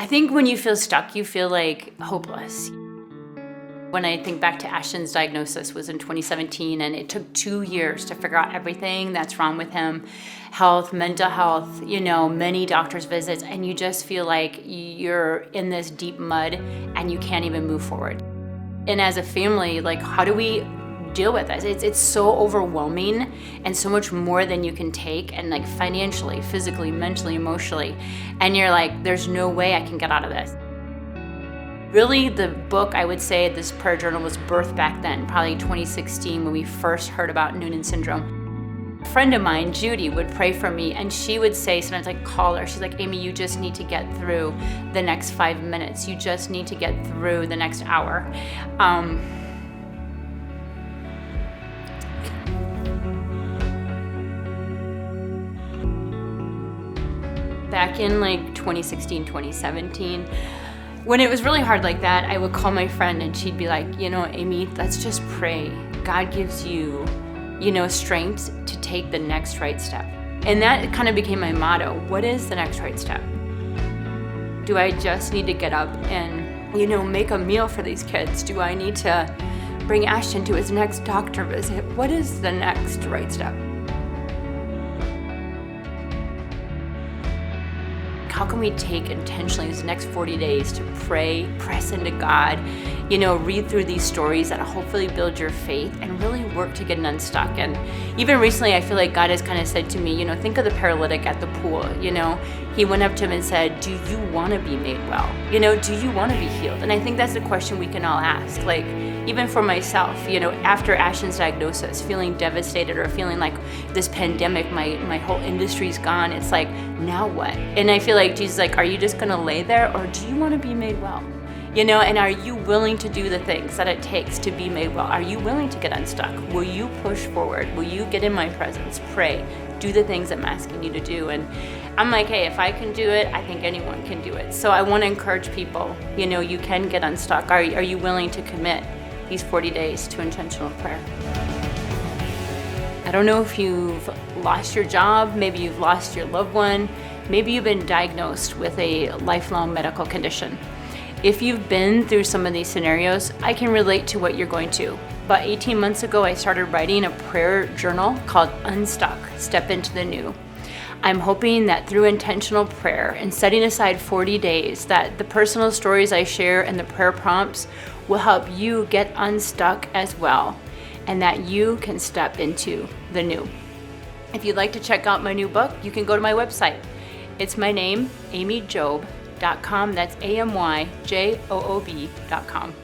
I think when you feel stuck, you feel like hopeless. When I think back to Ashton's diagnosis was in 2017, and it took 2 years to figure out everything that's wrong with him. Health, mental health, many doctor's visits, and you just feel like you're in this deep mud and you can't even move forward. And as a family, like, how do we deal with this? It's so overwhelming and so much more than you can take, and like financially, physically, mentally, emotionally. And you're like, there's no way I can get out of this. Really, the book, I would say, this prayer journal was birthed back then, probably 2016, when we first heard about Noonan syndrome. A friend of mine, Judy, would pray for me, and she would say, sometimes I'd call her, she's like, Amy, you just need to get through the next 5 minutes. You just need to get through the next hour. Back in like 2016, 2017, when it was really hard like that, I would call my friend and she'd be like, Amy, let's just pray. God gives you, strength to take the next right step. And that kind of became my motto. What is the next right step? Do I just need to get up and, make a meal for these kids? Do I need to bring Ashton to his next doctor visit? What is the next right step? How can we take intentionally these next 40 days to pray, press into God, read through these stories that hopefully build your faith and really work to get unstuck? And even recently, I feel like God has kind of said to me, think of the paralytic at the pool. He went up to him and said, do you want to be made well? Do you want to be healed? And I think that's a question we can all ask. Like, even for myself, after Ashton's diagnosis, feeling devastated or feeling like this pandemic, my whole industry's gone. It's like, now what? And I feel like Jesus is like, are you just going to lay there, or do you want to be made well? And are you willing to do the things that it takes to be made well? Are you willing to get unstuck? Will you push forward? Will you get in my presence? Pray. Do the things I'm asking you to do. And I'm like, hey, if I can do it, I think anyone can do it. So I want to encourage people, you can get unstuck. Are you willing to commit these 40 days to intentional prayer? I don't know if you've lost your job, maybe you've lost your loved one, maybe you've been diagnosed with a lifelong medical condition. If you've been through some of these scenarios, I can relate to what you're going to. About 18 months ago, I started writing a prayer journal called Unstuck, Step Into the New. I'm hoping that through intentional prayer and setting aside 40 days, that the personal stories I share and the prayer prompts will help you get unstuck as well, and that you can step into the new. If you'd like to check out my new book, you can go to my website. It's my name, amyjob.com. That's AMYJOOB.com.